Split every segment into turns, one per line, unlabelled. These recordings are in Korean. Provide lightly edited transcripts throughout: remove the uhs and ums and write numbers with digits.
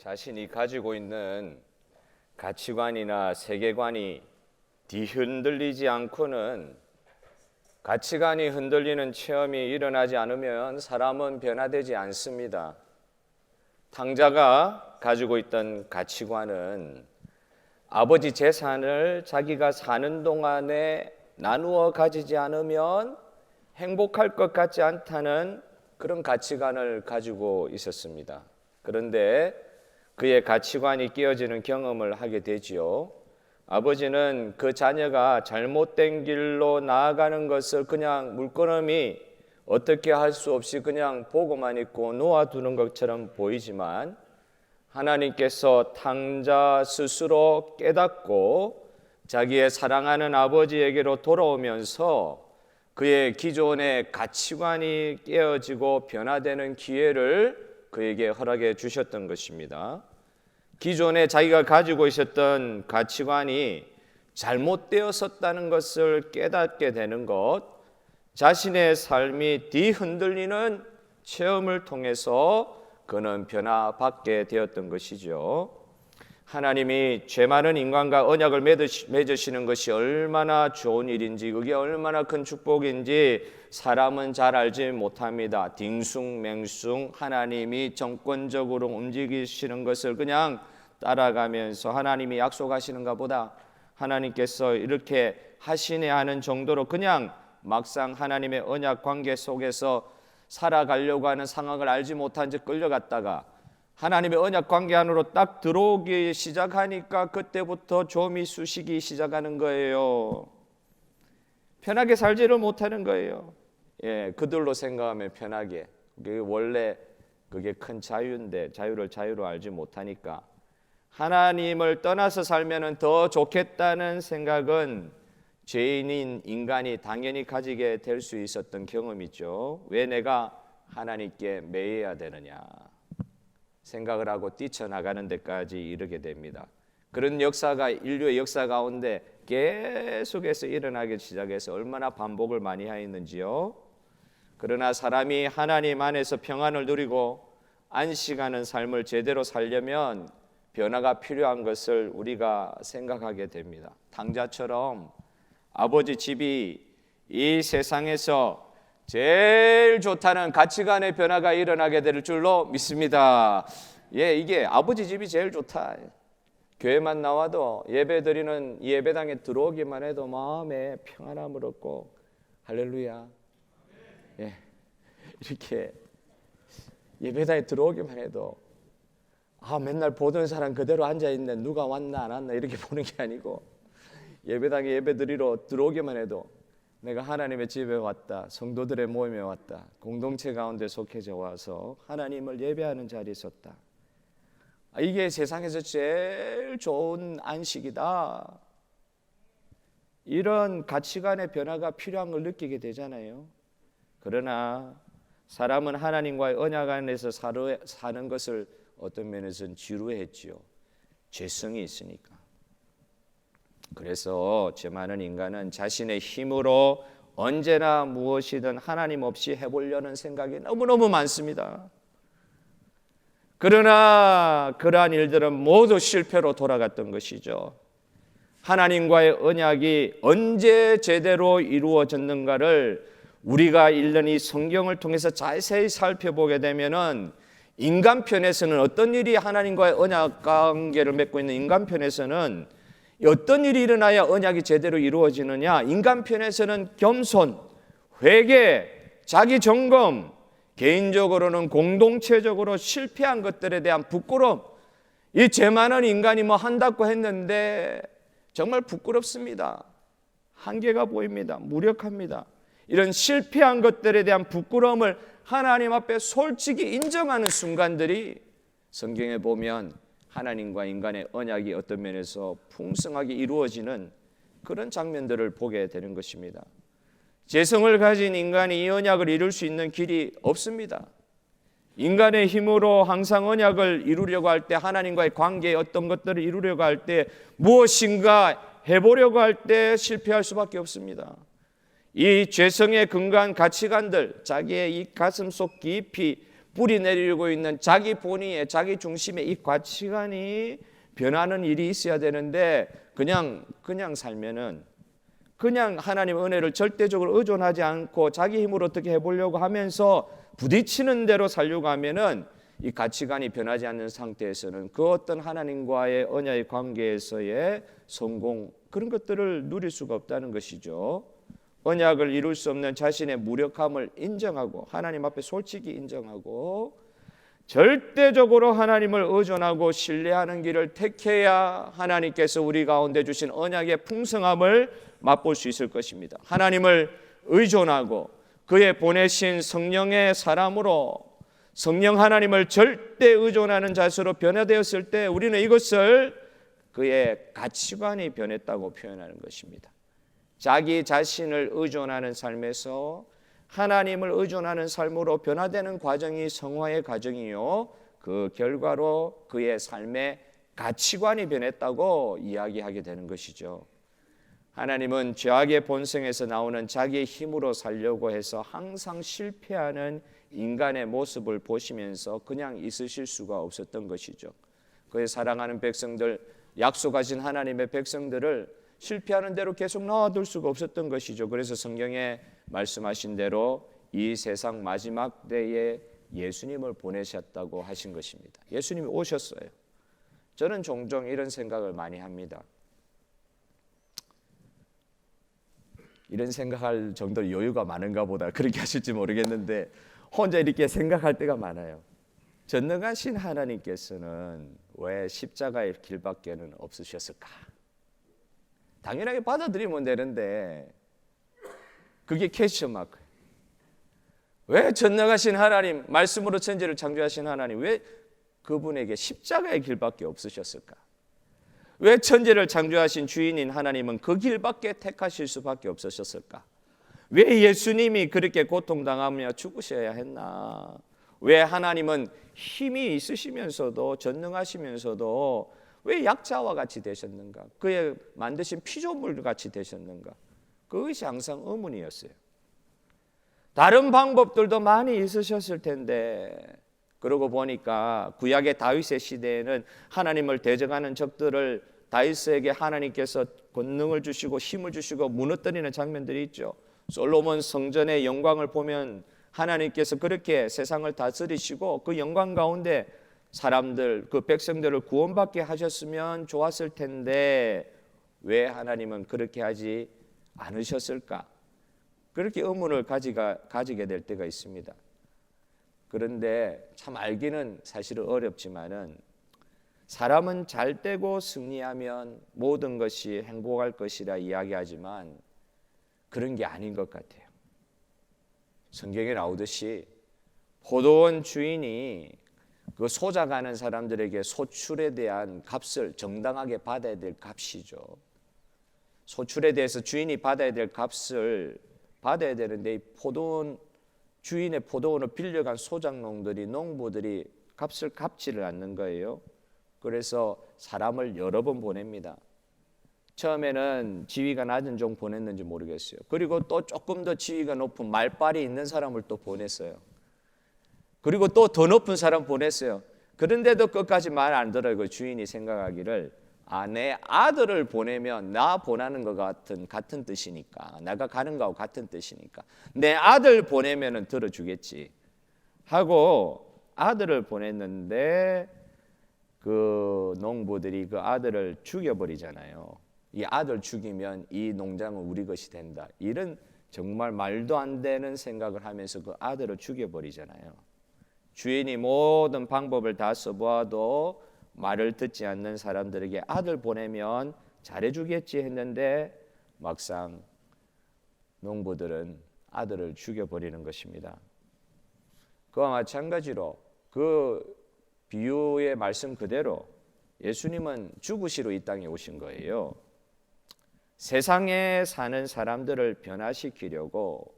자신이 가지고 있는 가치관이나 세계관이 뒤흔들리지 않고는 가치관이 흔들리는 체험이 일어나지 않으면 사람은 변화되지 않습니다. 탕자가 가지고 있던 가치관은 아버지 재산을 자기가 사는 동안에 나누어 가지지 않으면 행복할 것 같지 않다는 그런 가치관을 가지고 있었습니다. 그런데 그의 가치관이 깨어지는 경험을 하게 되지요. 아버지는 그 자녀가 잘못된 길로 나아가는 것을 그냥 물끄러미 어떻게 할 수 없이 그냥 보고만 있고 놓아두는 것처럼 보이지만 하나님께서 탕자 스스로 깨닫고 자기의 사랑하는 아버지에게로 돌아오면서 그의 기존의 가치관이 깨어지고 변화되는 기회를 그에게 허락해 주셨던 것입니다. 기존에 자기가 가지고 있었던 가치관이 잘못되었었다는 것을 깨닫게 되는 것, 자신의 삶이 뒤흔들리는 체험을 통해서 그는 변화받게 되었던 것이죠. 하나님이 죄 많은 인간과 언약을 맺으시는 것이 얼마나 좋은 일인지, 그게 얼마나 큰 축복인지 사람은 잘 알지 못합니다. 딩숭맹숭 하나님이 정권적으로 움직이시는 것을 그냥 따라가면서 하나님이 약속하시는가 보다, 하나님께서 이렇게 하시네 하는 정도로 그냥 막상 하나님의 언약 관계 속에서 살아가려고 하는 상황을 알지 못한 채 끌려갔다가 하나님의 언약 관계 안으로 딱 들어오기 시작하니까 그때부터 좀이 쑤시기 시작하는 거예요. 편하게 살지를 못하는 거예요. 그들로 생각하면 편하게, 그게 원래 그게 큰 자유인데 자유를 자유로 알지 못하니까 하나님을 떠나서 살면 더 좋겠다는 생각은 죄인인 인간이 당연히 가지게 될 수 있었던 경험이죠. 왜 내가 하나님께 매여야 되느냐 생각을 하고 뛰쳐나가는 데까지 이르게 됩니다. 그런 역사가 인류의 역사 가운데 계속해서 일어나기 시작해서 얼마나 반복을 많이 하였는지요. 그러나 사람이 하나님 안에서 평안을 누리고 안식하는 삶을 제대로 살려면 변화가 필요한 것을 우리가 생각하게 됩니다. 탕자처럼 아버지 집이 이 세상에서 제일 좋다는 가치관의 변화가 일어나게 될 줄로 믿습니다. 이게 아버지 집이 제일 좋다. 교회만 나와도 예배드리는 이 예배당에 들어오기만 해도 마음에 평안함을 얻고 할렐루야. 이렇게 예배당에 들어오기만 해도 맨날 보던 사람 그대로 앉아있네, 누가 왔나 안 왔나 이렇게 보는 게 아니고 예배당에 예배드리러 들어오기만 해도 내가 하나님의 집에 왔다, 성도들의 모임에 왔다, 공동체 가운데 속해져 와서 하나님을 예배하는 자리에 섰다, 이게 세상에서 제일 좋은 안식이다. 이런 가치관의 변화가 필요한 걸 느끼게 되잖아요. 그러나 사람은 하나님과의 언약 안에서 사는 것을 어떤 면에서는 지루해했지요. 죄성이 있으니까. 그래서 죄 많은 인간은 자신의 힘으로 언제나 무엇이든 하나님 없이 해보려는 생각이 너무너무 많습니다. 그러나 그러한 일들은 모두 실패로 돌아갔던 것이죠. 하나님과의 언약이 언제 제대로 이루어졌는가를 우리가 읽는 이 성경을 통해서 자세히 살펴보게 되면은 인간 편에서는 어떤 일이 하나님과의 언약 관계를 맺고 있는 인간 편에서는 어떤 일이 일어나야 언약이 제대로 이루어지느냐? 인간 편에서는 겸손, 회개, 자기 점검, 개인적으로는 공동체적으로 실패한 것들에 대한 부끄러움, 이 죄 많은 인간이 뭐 한다고 했는데 정말 부끄럽습니다. 한계가 보입니다. 무력합니다. 이런 실패한 것들에 대한 부끄러움을 하나님 앞에 솔직히 인정하는 순간들이 성경에 보면 하나님과 인간의 언약이 어떤 면에서 풍성하게 이루어지는 그런 장면들을 보게 되는 것입니다. 재성을 가진 인간이 이 언약을 이룰 수 있는 길이 없습니다. 인간의 힘으로 항상 언약을 이루려고 할 때, 하나님과의 관계에 어떤 것들을 이루려고 할 때, 무엇인가 해보려고 할 때 실패할 수밖에 없습니다. 이 죄성에 근거한 가치관들, 자기의 이 가슴속 깊이 뿌리 내리고 있는 자기 본의의 자기 중심의 이 가치관이 변하는 일이 있어야 되는데 그냥 살면은 그냥 하나님의 은혜를 절대적으로 의존하지 않고 자기 힘으로 어떻게 해보려고 하면서 부딪히는 대로 살려고 하면은 이 가치관이 변하지 않는 상태에서는 그 어떤 하나님과의 언약의 관계에서의 성공 그런 것들을 누릴 수가 없다는 것이죠. 언약을 이룰 수 없는 자신의 무력함을 인정하고 하나님 앞에 솔직히 인정하고 절대적으로 하나님을 의존하고 신뢰하는 길을 택해야 하나님께서 우리 가운데 주신 언약의 풍성함을 맛볼 수 있을 것입니다. 하나님을 의존하고 그의 보내신 성령의 사람으로 성령 하나님을 절대 의존하는 자세로 변화되었을 때 우리는 이것을 그의 가치관이 변했다고 표현하는 것입니다. 자기 자신을 의존하는 삶에서 하나님을 의존하는 삶으로 변화되는 과정이 성화의 과정이요, 그 결과로 그의 삶의 가치관이 변했다고 이야기하게 되는 것이죠. 하나님은 죄악의 본성에서 나오는 자기의 힘으로 살려고 해서 항상 실패하는 인간의 모습을 보시면서 그냥 있으실 수가 없었던 것이죠. 그의 사랑하는 백성들, 약속하신 하나님의 백성들을 실패하는 대로 계속 놔둘 수가 없었던 것이죠. 그래서 성경에 말씀하신 대로 이 세상 마지막 때에 예수님을 보내셨다고 하신 것입니다. 예수님이 오셨어요. 저는 종종 이런 생각을 많이 합니다. 이런 생각할 정도로 여유가 많은가 보다 그렇게 하실지 모르겠는데 혼자 이렇게 생각할 때가 많아요. 전능하신 하나님께서는 왜 십자가의 길밖에는 없으셨을까? 당연하게 받아들이면 되는데 그게 퀘스천 마크예요. 왜 전능하신 하나님, 말씀으로 천지를 창조하신 하나님, 왜 그분에게 십자가의 길밖에 없으셨을까? 왜 천지를 창조하신 주인인 하나님은 그 길밖에 택하실 수밖에 없으셨을까? 왜 예수님이 그렇게 고통당하며 죽으셔야 했나? 왜 하나님은 힘이 있으시면서도 전능하시면서도 왜 약자와 같이 되셨는가? 그의 만드신 피조물 같이 되셨는가? 그것이 항상 의문이었어요. 다른 방법들도 많이 있으셨을 텐데 그러고 보니까 구약의 다윗의 시대에는 하나님을 대적하는 적들을 다윗에게 하나님께서 권능을 주시고 힘을 주시고 무너뜨리는 장면들이 있죠. 솔로몬 성전의 영광을 보면 하나님께서 그렇게 세상을 다스리시고 그 영광 가운데 사람들, 그 백성들을 구원받게 하셨으면 좋았을 텐데 왜 하나님은 그렇게 하지 않으셨을까? 그렇게 의문을 가지게 될 때가 있습니다. 그런데 참 알기는 사실은 어렵지만은 사람은 잘 되고 승리하면 모든 것이 행복할 것이라 이야기하지만 그런 게 아닌 것 같아요. 성경에 나오듯이 포도원 주인이 그 소작하는 사람들에게 소출에 대한 값을 정당하게 받아야 될 값이죠. 소출에 대해서 주인이 받아야 될 값을 받아야 되는데 이 포도원 주인의 포도원을 빌려간 소작농들이 농부들이 값을 갚지를 않는 거예요. 그래서 사람을 여러 번 보냅니다. 처음에는 지위가 낮은 종 보냈는지 모르겠어요. 그리고 또 조금 더 지위가 높은 말빨이 있는 사람을 또 보냈어요. 그리고 또 더 높은 사람 보냈어요. 그런데도 끝까지 말 안 들어요. 그 주인이 생각하기를 내 아들을 보내면 나 보내는 것 같은 뜻이니까, 내가 가는 거하고 같은 뜻이니까 내 아들 보내면은 들어주겠지 하고 아들을 보냈는데 그 농부들이 그 아들을 죽여버리잖아요. 이 아들 죽이면 이 농장은 우리 것이 된다. 이런 정말 말도 안 되는 생각을 하면서 그 아들을 죽여버리잖아요. 주인이 모든 방법을 다 써보아도 말을 듣지 않는 사람들에게 아들 보내면 잘해주겠지 했는데 막상 농부들은 아들을 죽여버리는 것입니다. 그와 마찬가지로 그 비유의 말씀 그대로 예수님은 죽으시러 이 땅에 오신 거예요. 세상에 사는 사람들을 변화시키려고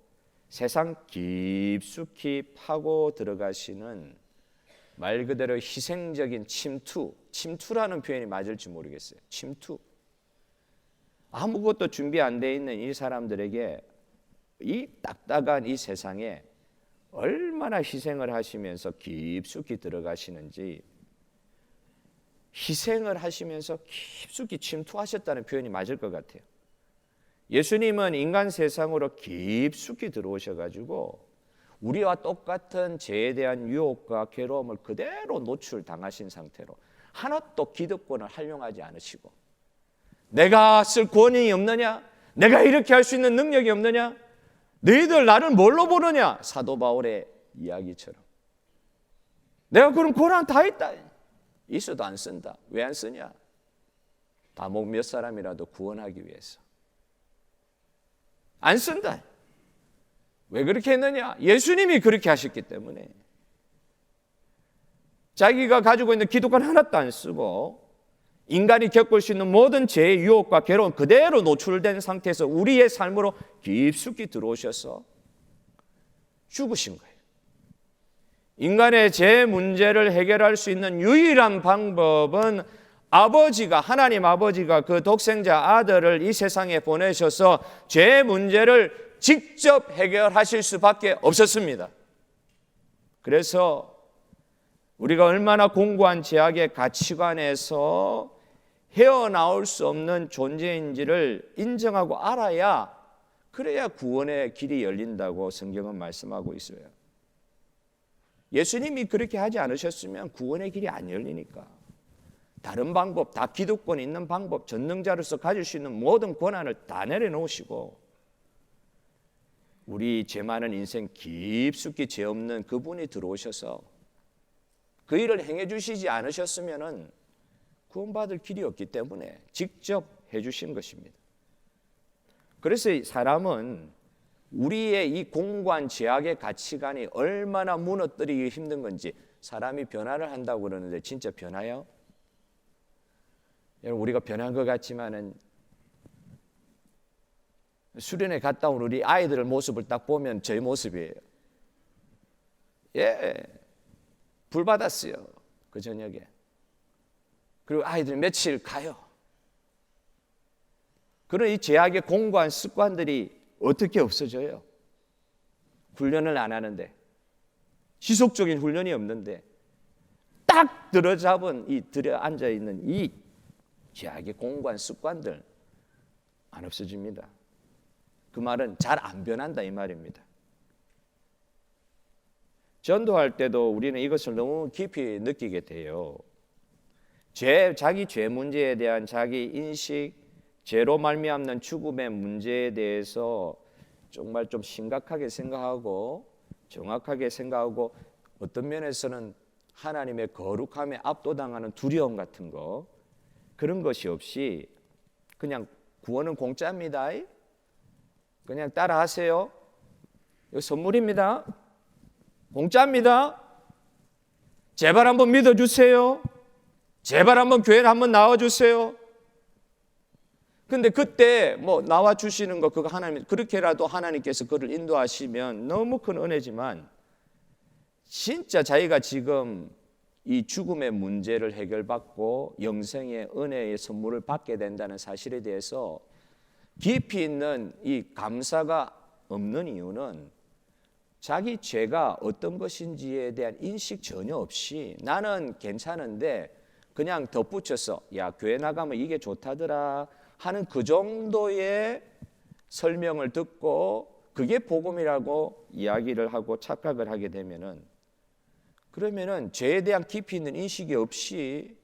세상 깊숙이 파고 들어가시는 말 그대로 희생적인 침투라는 표현이 맞을지 모르겠어요. 침투. 아무것도 준비 안 돼 있는 이 사람들에게 이 딱딱한 이 세상에 얼마나 희생을 하시면서 깊숙이 들어가시는지, 희생을 하시면서 깊숙이 침투하셨다는 표현이 맞을 것 같아요. 예수님은 인간 세상으로 깊숙이 들어오셔가지고 우리와 똑같은 죄에 대한 유혹과 괴로움을 그대로 노출당하신 상태로 하나도 기득권을 활용하지 않으시고, 내가 쓸 권위 없느냐? 내가 이렇게 할 수 있는 능력이 없느냐? 너희들 나를 뭘로 보느냐? 사도 바울의 이야기처럼. 내가 그럼 고난 다 있다. 있어도 안 쓴다. 왜 안 쓰냐? 다목 몇 사람이라도 구원하기 위해서. 안 쓴다. 왜 그렇게 했느냐? 예수님이 그렇게 하셨기 때문에. 자기가 가지고 있는 기득권 하나도 안 쓰고 인간이 겪을 수 있는 모든 죄의 유혹과 괴로움 그대로 노출된 상태에서 우리의 삶으로 깊숙이 들어오셔서 죽으신 거예요. 인간의 죄 문제를 해결할 수 있는 유일한 방법은 하나님 아버지가 그 독생자 아들을 이 세상에 보내셔서 죄 문제를 직접 해결하실 수밖에 없었습니다. 그래서 우리가 얼마나 공고한 죄악의 가치관에서 헤어나올 수 없는 존재인지를 인정하고 알아야, 그래야 구원의 길이 열린다고 성경은 말씀하고 있어요. 예수님이 그렇게 하지 않으셨으면 구원의 길이 안 열리니까. 다른 방법, 다 기득권 있는 방법, 전능자로서 가질 수 있는 모든 권한을 다 내려놓으시고 우리 죄 많은 인생 깊숙이 죄 없는 그분이 들어오셔서 그 일을 행해 주시지 않으셨으면 구원받을 길이 없기 때문에 직접 해 주신 것입니다. 그래서 사람은 우리의 이 공고한 죄악의 가치관이 얼마나 무너뜨리기 힘든 건지, 사람이 변화를 한다고 그러는데 진짜 변화요? 여러분, 우리가 변한 것 같지만은 수련회 갔다 온 우리 아이들 모습을 딱 보면 저희 모습이에요. 예, 불 받았어요 그 저녁에. 그리고 아이들 며칠 가요. 그런 이 죄악의 공고한 습관들이 어떻게 없어져요? 훈련을 안 하는데, 지속적인 훈련이 없는데 딱 들어 앉아 있는 이 죄악의 공고한 습관들 안 없어집니다. 그 말은 잘 안 변한다 이 말입니다. 전도할 때도 우리는 이것을 너무 깊이 느끼게 돼요. 자기 죄 문제에 대한 자기 인식, 죄로 말미암는 죽음의 문제에 대해서 정말 좀 심각하게 생각하고 정확하게 생각하고, 어떤 면에서는 하나님의 거룩함에 압도당하는 두려움 같은 거, 그런 것이 없이 그냥 구원은 공짜입니다, 그냥 따라하세요, 이거 선물입니다, 공짜입니다, 제발 한번 믿어주세요, 제발 한번 교회에 한번 나와주세요. 근데 그때 뭐 나와주시는 거 그거 하나님, 그렇게라도 하나님께서 그를 인도하시면 너무 큰 은혜지만, 진짜 자기가 지금 이 죽음의 문제를 해결받고 영생의 은혜의 선물을 받게 된다는 사실에 대해서 깊이 있는 이 감사가 없는 이유는 자기 죄가 어떤 것인지에 대한 인식 전혀 없이 나는 괜찮은데 그냥 덧붙여서 야, 교회 나가면 이게 좋다더라 하는 그 정도의 설명을 듣고 그게 복음이라고 이야기를 하고 착각을 하게 되면은, 그러면은 죄에 대한 깊이 있는 인식이 없이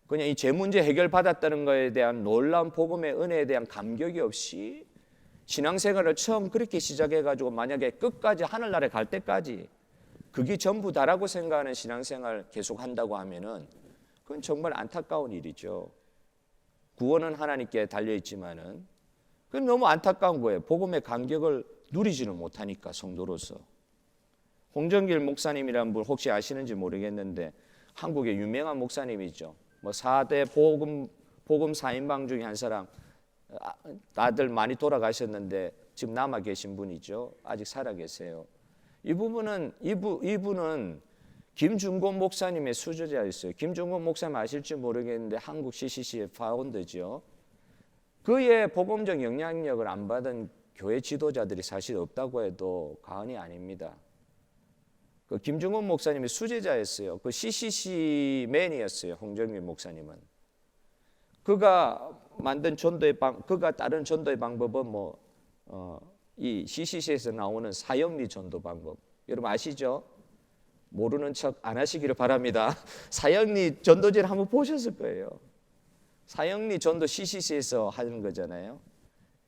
그냥 이 죄 문제 해결받았다는 것에 대한 놀라운 복음의 은혜에 대한 감격이 없이 신앙생활을 처음 그렇게 시작해가지고 만약에 끝까지 하늘나라에 갈 때까지 그게 전부다라고 생각하는 신앙생활 계속 한다고 하면은 그건 정말 안타까운 일이죠. 구원은 하나님께 달려있지만은 그건 너무 안타까운 거예요. 복음의 감격을 누리지는 못하니까, 성도로서. 홍정길 목사님이라는 분 혹시 아시는지 모르겠는데 한국의 유명한 목사님이죠. 뭐 4대 복음 4인방 중에 한 사람, 다들 많이 돌아가셨는데 지금 남아 계신 분이죠. 아직 살아 계세요. 이분은 김중곤 목사님의 수제자였어요. 김중곤 목사님 아실지 모르겠는데 한국 CCC의 파운더죠. 그의 복음적 영향력을 안 받은 교회 지도자들이 사실 없다고 해도 과언이 아닙니다. 그 김중원 목사님이 수제자였어요. 그 CCC 맨이었어요. 홍정민 목사님은. 그가 따른 전도의 방법은 이 CCC에서 나오는 사형리 전도 방법. 여러분 아시죠? 모르는 척 안 하시기를 바랍니다. 사형리 전도지를 한번 보셨을 거예요. 사형리 전도 CCC에서 하는 거잖아요.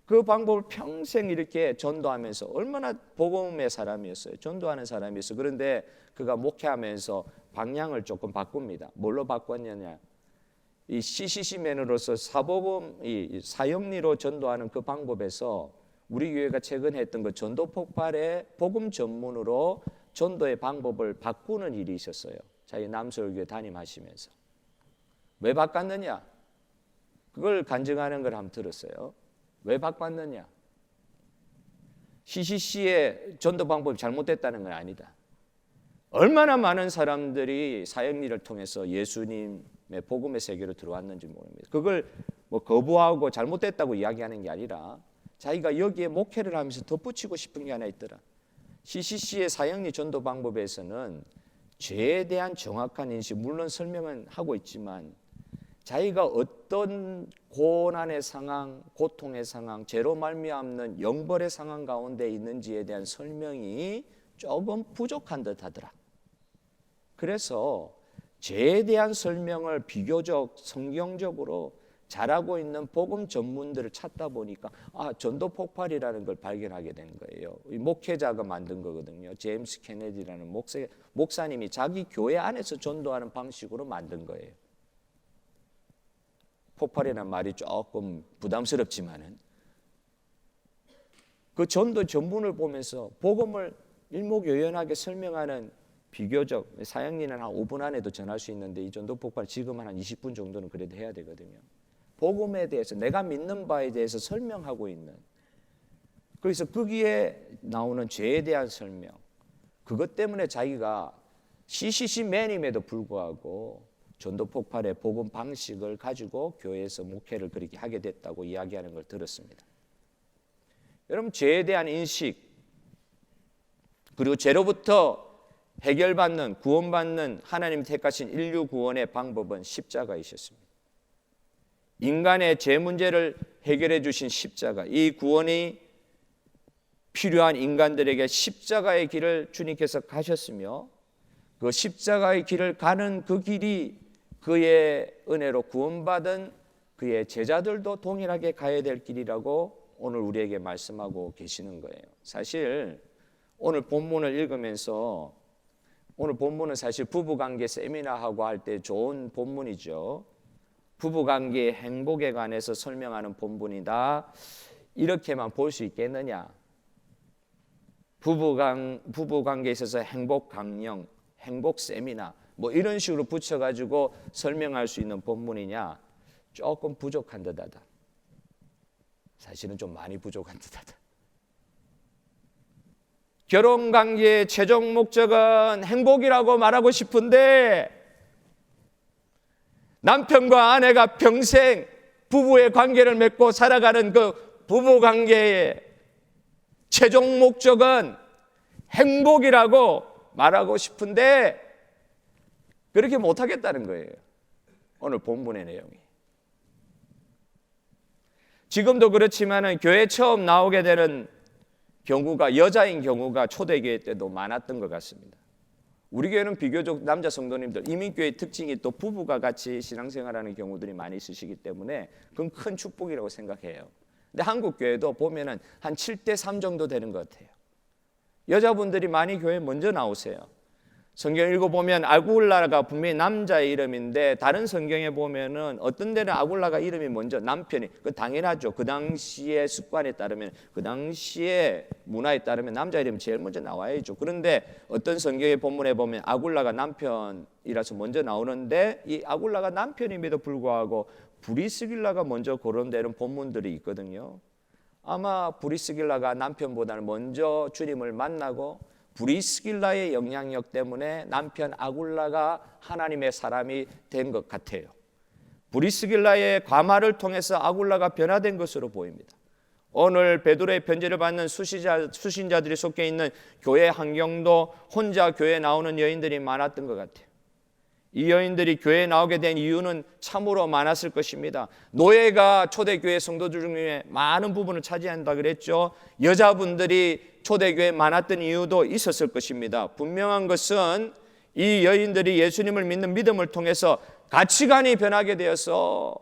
그 방법을 평생 이렇게 전도하면서 얼마나 복음의 사람이었어요. 전도하는 사람이었어요. 그런데 그가 목회하면서 방향을 조금 바꿉니다. 뭘로 바꿨느냐? 이 CCC맨으로서 이 사형리로 전도하는 그 방법에서 우리 교회가 최근에 했던 그 전도 폭발의 복음 전문으로 전도의 방법을 바꾸는 일이 있었어요. 자기 남서울교회 담임하시면서. 왜 바꿨느냐? 그걸 간증하는 걸 한번 들었어요. 왜 바꿨느냐? CCC의 전도 방법이 잘못됐다는 건 아니다. 얼마나 많은 사람들이 사형리를 통해서 예수님의 복음의 세계로 들어왔는지 모릅니다. 그걸 거부하고 잘못됐다고 이야기하는 게 아니라 자기가 여기에 목회를 하면서 덧붙이고 싶은 게 하나 있더라. CCC의 사형리 전도 방법에서는 죄에 대한 정확한 인식, 물론 설명은 하고 있지만 자기가 어떤 고난의 상황, 고통의 상황, 죄로 말미암는 영벌의 상황 가운데 있는지에 대한 설명이 조금 부족한 듯 하더라. 그래서 죄에 대한 설명을 비교적 성경적으로 잘하고 있는 복음 전문들을 찾다 보니까 전도 폭발이라는 걸 발견하게 된 거예요. 이 목회자가 만든 거거든요. 제임스 케네디라는 목사님이 자기 교회 안에서 전도하는 방식으로 만든 거예요. 폭발이라는 말이 조금 부담스럽지만은 그 전도 전문을 보면서 복음을 일목요연하게 설명하는 비교적 사형리는 한 5분 안에도 전할 수 있는데 이 전도 폭발 지금은 한 20분 정도는 그래도 해야 되거든요. 복음에 대해서 내가 믿는 바에 대해서 설명하고 있는, 그래서 거기에 나오는 죄에 대한 설명, 그것 때문에 자기가 CCC 맨임에도 불구하고 전도 폭발의 복음 방식을 가지고 교회에서 목회를 그렇게 하게 됐다고 이야기하는 걸 들었습니다. 여러분, 죄에 대한 인식, 그리고 죄로부터 해결받는, 구원받는 하나님이 택하신 인류 구원의 방법은 십자가이셨습니다. 인간의 죄 문제를 해결해 주신 십자가, 이 구원이 필요한 인간들에게 십자가의 길을 주님께서 가셨으며 그 십자가의 길을 가는 그 길이 그의 은혜로 구원받은 그의 제자들도 동일하게 가야 될 길이라고 오늘 우리에게 말씀하고 계시는 거예요. 사실 오늘 본문을 읽으면서, 오늘 본문은 사실 부부관계 세미나하고 할 때 좋은 본문이죠. 부부관계의 행복에 관해서 설명하는 본문이다, 이렇게만 볼 수 있겠느냐? 부부관계에 있어서 행복 강령, 행복 세미나 이런 식으로 붙여가지고 설명할 수 있는 본문이냐? 조금 부족한 듯하다. 사실은 좀 많이 부족한 듯하다. 결혼관계의 최종 목적은 행복이라고 말하고 싶은데 남편과 아내가 평생 부부의 관계를 맺고 살아가는 그 부부관계의 최종 목적은 행복이라고 말하고 싶은데 그렇게 못하겠다는 거예요. 오늘 본문의 내용이. 지금도 그렇지만 교회에 처음 나오게 되는 경우가, 여자인 경우가 초대교회 때도 많았던 것 같습니다. 우리 교회는 비교적 남자 성도님들, 이민교회의 특징이 또 부부가 같이 신앙생활하는 경우들이 많이 있으시기 때문에 그건 큰 축복이라고 생각해요. 근데 한국 교회도 보면은 한 7대3 정도 되는 것 같아요. 여자분들이 많이 교회에 먼저 나오세요. 성경 읽어보면 아굴라가 분명히 남자의 이름인데 다른 성경에 보면은 어떤 데는 아굴라가 이름이 먼저, 남편이, 그 당연하죠. 그 당시의 습관에 따르면, 그 당시의 문화에 따르면 남자 이름이 제일 먼저 나와야죠. 그런데 어떤 성경의 본문에 보면 아굴라가 남편이라서 먼저 나오는데 이 아굴라가 남편임에도 불구하고 브리스길라가 먼저 거론되는 본문들이 있거든요. 아마 브리스길라가 남편보다는 먼저 주님을 만나고 브리스길라의 영향력 때문에 남편 아굴라가 하나님의 사람이 된 것 같아요. 브리스길라의 과마를 통해서 아굴라가 변화된 것으로 보입니다. 오늘 베드로의 편지를 받는 수신자들이 속해 있는 교회 환경도 혼자 교회에 나오는 여인들이 많았던 것 같아요. 이 여인들이 교회에 나오게 된 이유는 참으로 많았을 것입니다. 노예가 초대교회 성도들 중에 많은 부분을 차지한다 그랬죠. 여자분들이 초대교회에 많았던 이유도 있었을 것입니다. 분명한 것은 이 여인들이 예수님을 믿는 믿음을 통해서 가치관이 변하게 되어서,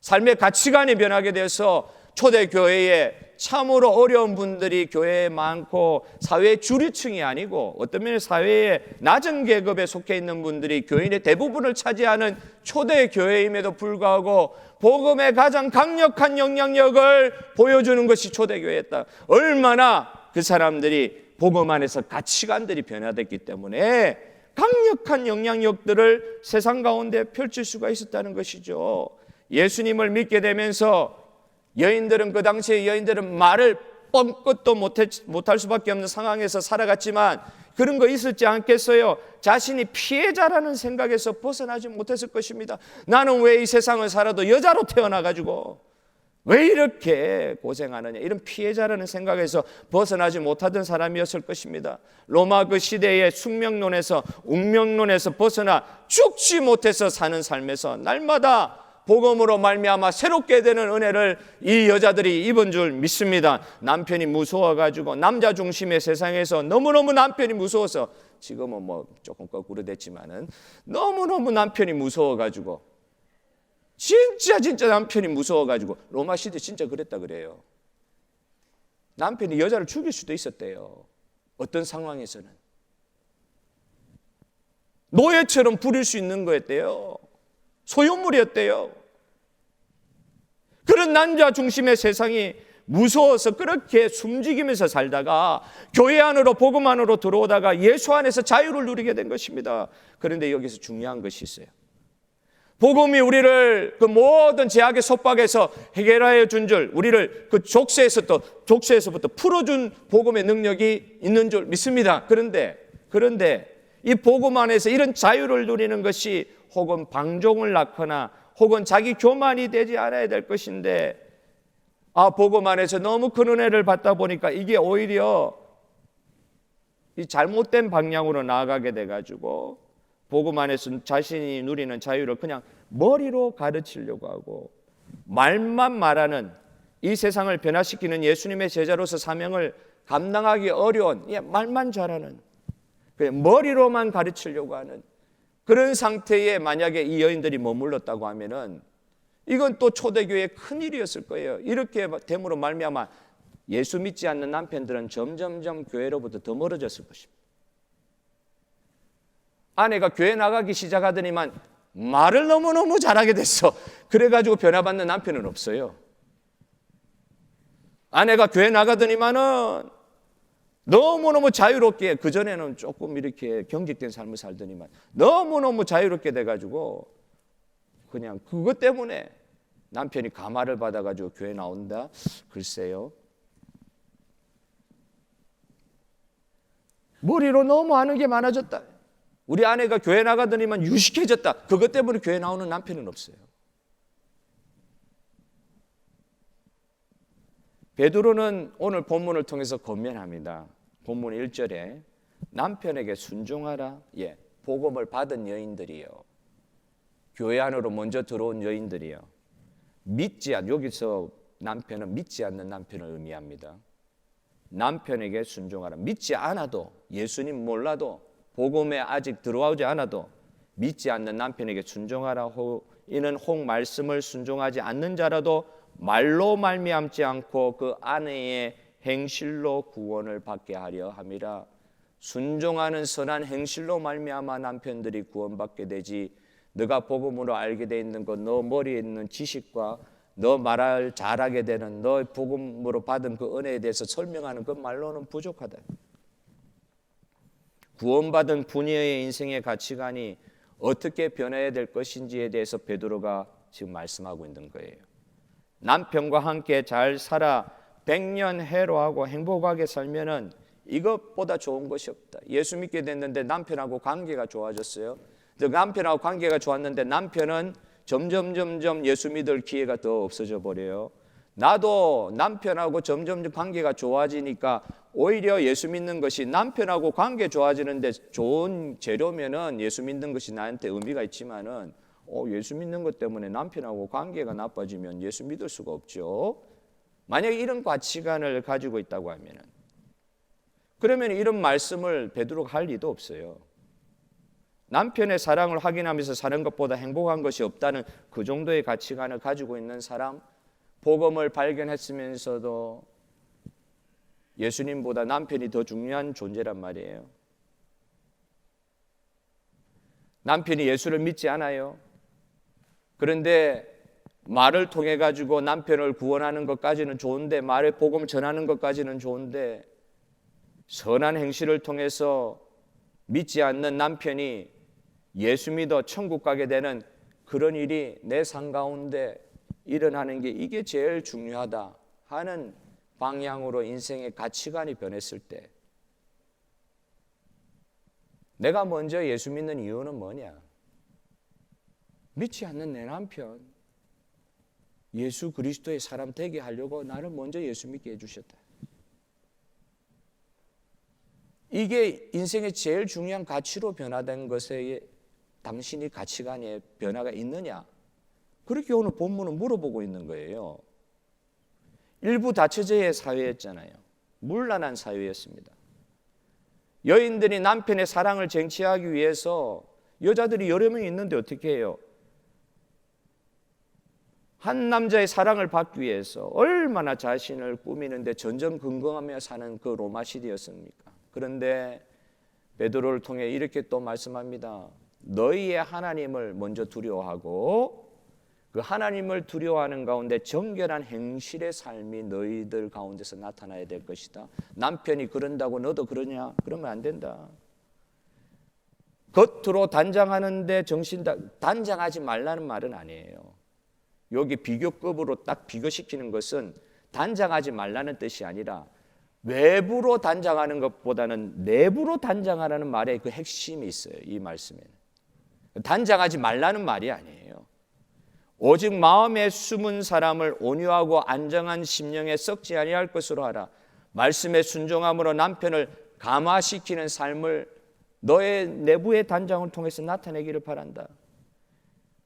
삶의 가치관이 변하게 되어서 초대교회에 참으로 어려운 분들이 교회에 많고 사회의 주류층이 아니고 어떤 면에 사회의 낮은 계급에 속해 있는 분들이 교인의 대부분을 차지하는 초대교회임에도 불구하고 복음의 가장 강력한 영향력을 보여주는 것이 초대교회였다. 얼마나 그 사람들이 복음 안에서 가치관들이 변화됐기 때문에 강력한 영향력들을 세상 가운데 펼칠 수가 있었다는 것이죠. 예수님을 믿게 되면서 여인들은, 그 당시에 여인들은 말을 뻥끗도 못할 수밖에 없는 상황에서 살아갔지만 그런 거 있었지 않겠어요? 자신이 피해자라는 생각에서 벗어나지 못했을 것입니다. 나는 왜 이 세상을 살아도 여자로 태어나가지고 왜 이렇게 고생하느냐, 이런 피해자라는 생각에서 벗어나지 못하던 사람이었을 것입니다. 로마 그 시대의 숙명론에서, 운명론에서 벗어나 죽지 못해서 사는 삶에서 날마다 복음으로 말미암아 새롭게 되는 은혜를 이 여자들이 입은 줄 믿습니다. 남편이 무서워가지고, 남자 중심의 세상에서 너무너무 남편이 무서워서, 지금은 뭐 조금 거꾸로 됐지만은 너무너무 남편이 무서워가지고, 진짜 남편이 무서워가지고, 로마 시대 진짜 그랬다 그래요. 남편이 여자를 죽일 수도 있었대요. 어떤 상황에서는 노예처럼 부릴 수 있는 거였대요. 소유물이었대요. 그런 남자 중심의 세상이 무서워서 그렇게 숨지기면서 살다가 교회 안으로, 복음 안으로 들어오다가 예수 안에서 자유를 누리게 된 것입니다. 그런데 여기서 중요한 것이 있어요. 복음이 우리를 그 모든 제약의 속박에서 해결하여 준 줄, 우리를 그 족쇄에서부터 풀어준 복음의 능력이 있는 줄 믿습니다. 그런데 이 복음 안에서 이런 자유를 누리는 것이 혹은 방종을 낳거나 혹은 자기 교만이 되지 않아야 될 것인데, 복음 안에서 너무 큰 은혜를 받다 보니까 이게 오히려 이 잘못된 방향으로 나아가게 돼가지고 복음 안에서 자신이 누리는 자유를 그냥 머리로 가르치려고 하고, 말만 말하는, 이 세상을 변화시키는 예수님의 제자로서 사명을 감당하기 어려운, 말만 잘하는, 그냥 머리로만 가르치려고 하는 그런 상태에 만약에 이 여인들이 머물렀다고 하면은 이건 또 초대교회의 큰일이었을 거예요. 이렇게 됨으로 말미암아 예수 믿지 않는 남편들은 점점점 교회로부터 더 멀어졌을 것입니다. 아내가 교회 나가기 시작하더니만 말을 너무너무 잘하게 됐어. 그래가지고 변화받는 남편은 없어요. 아내가 교회 나가더니만은 너무너무 자유롭게, 그전에는 조금 이렇게 경직된 삶을 살더니만 너무너무 자유롭게 돼가지고 그냥 그것 때문에 남편이 감화를 받아가지고 교회 나온다? 글쎄요. 머리로 너무 아는 게 많아졌다. 우리 아내가 교회 나가더니만 유식해졌다. 그것 때문에 교회 나오는 남편은 없어요. 베드로는 오늘 본문을 통해서 권면합니다. 본문 1절에 남편에게 순종하라. 복음을 받은 여인들이요, 교회 안으로 먼저 들어온 여인들이요, 여기서 남편은 믿지 않는 남편을 의미합니다. 남편에게 순종하라. 믿지 않아도, 예수님 몰라도, 복음에 아직 들어오지 않아도 믿지 않는 남편에게 순종하라. 이는 혹 말씀을 순종하지 않는 자라도 말로 말미암지 않고 그 아내의 행실로 구원을 받게 하려 함이라. 순종하는 선한 행실로 말미암아 남편들이 구원받게 되지, 너가 복음으로 알게 돼 있는 것, 너 머리에 있는 지식과 너 말을 잘하게 되는, 너 복음으로 받은 그 은혜에 대해서 설명하는 그 말로는 부족하다. 구원받은 부녀의 인생의 가치관이 어떻게 변해야 될 것인지에 대해서 베드로가 지금 말씀하고 있는 거예요. 남편과 함께 잘 살아 100년 해로하고 행복하게 살면은 이것보다 좋은 것이 없다. 예수 믿게 됐는데 남편하고 관계가 좋아졌어요. 남편하고 관계가 좋았는데 남편은 점점 예수 믿을 기회가 더 없어져 버려요. 나도 남편하고 점점 관계가 좋아지니까 오히려 예수 믿는 것이 남편하고 관계 좋아지는데 좋은 재료면은 예수 믿는 것이 나한테 의미가 있지만은 예수 믿는 것 때문에 남편하고 관계가 나빠지면 예수 믿을 수가 없죠. 만약에 이런 가치관을 가지고 있다고 하면은, 그러면 이런 말씀을 베드로가 할 리도 없어요. 남편의 사랑을 확인하면서 사는 것보다 행복한 것이 없다는 그 정도의 가치관을 가지고 있는 사람, 복음을 발견했으면서도 예수님보다 남편이 더 중요한 존재란 말이에요. 남편이 예수를 믿지 않아요. 그런데 말을 통해 가지고 남편을 구원하는 것까지는 좋은데, 말의 복음을 전하는 것까지는 좋은데, 선한 행실을 통해서 믿지 않는 남편이 예수 믿어 천국 가게 되는 그런 일이 내 삶 가운데 일어나는 게, 이게 제일 중요하다 하는 방향으로 인생의 가치관이 변했을 때, 내가 먼저 예수 믿는 이유는 뭐냐? 믿지 않는 내 남편 예수 그리스도의 사람 되게 하려고 나를 먼저 예수 믿게 해주셨다. 이게 인생의 제일 중요한 가치로 변화된 것에 당신이 가치관에 변화가 있느냐? 그렇게 오늘 본문은 물어보고 있는 거예요. 일부 다처제의 사회였잖아요. 문란한 사회였습니다. 여인들이 남편의 사랑을 쟁취하기 위해서, 여자들이 여러 명이 있는데 어떻게 해요? 한 남자의 사랑을 받기 위해서 얼마나 자신을 꾸미는데 전전긍긍하며 사는 그 로마 시대였습니까? 그런데 베드로를 통해 이렇게 또 말씀합니다. 너희의 하나님을 먼저 두려워하고, 그 하나님을 두려워하는 가운데 정결한 행실의 삶이 너희들 가운데서 나타나야 될 것이다. 남편이 그런다고 너도 그러냐? 그러면 안 된다. 겉으로 단장하는데 단장하지 말라는 말은 아니에요. 여기 비교급으로 딱 비교시키는 것은 단장하지 말라는 뜻이 아니라, 외부로 단장하는 것보다는 내부로 단장하라는 말에 그 핵심이 있어요. 이 말씀에는 단장하지 말라는 말이 아니에요. 오직 마음에 숨은 사람을 온유하고 안정한 심령에 썩지 아니할 것으로 하라. 말씀에 순종함으로 남편을 감화시키는 삶을 너의 내부의 단장을 통해서 나타내기를 바란다.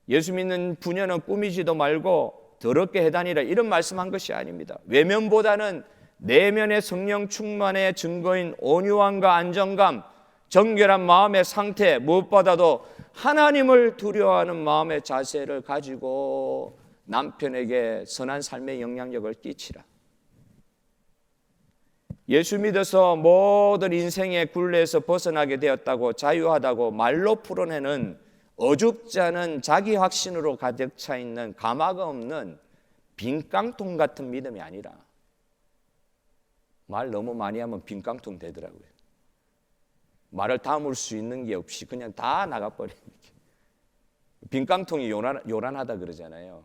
예수 믿는 부녀는 꾸미지도 말고 더럽게 해다니라, 이런 말씀한 것이 아닙니다. 외면보다는 내면의 성령 충만의 증거인 온유함과 안정감, 정결한 마음의 상태, 무엇보다도 하나님을 두려워하는 마음의 자세를 가지고 남편에게 선한 삶의 영향력을 끼치라. 예수 믿어서 모든 인생의 굴레에서 벗어나게 되었다고, 자유하다고 말로 풀어내는 어줍잖은 자기 확신으로 가득 차 있는 가마가 없는 빈 깡통 같은 믿음이 아니라, 말 너무 많이 하면 빈 깡통 되더라고요. 말을 담을 수 있는 게 없이 그냥 다 나가버리는 게. 빈 깡통이 요란하다 그러잖아요.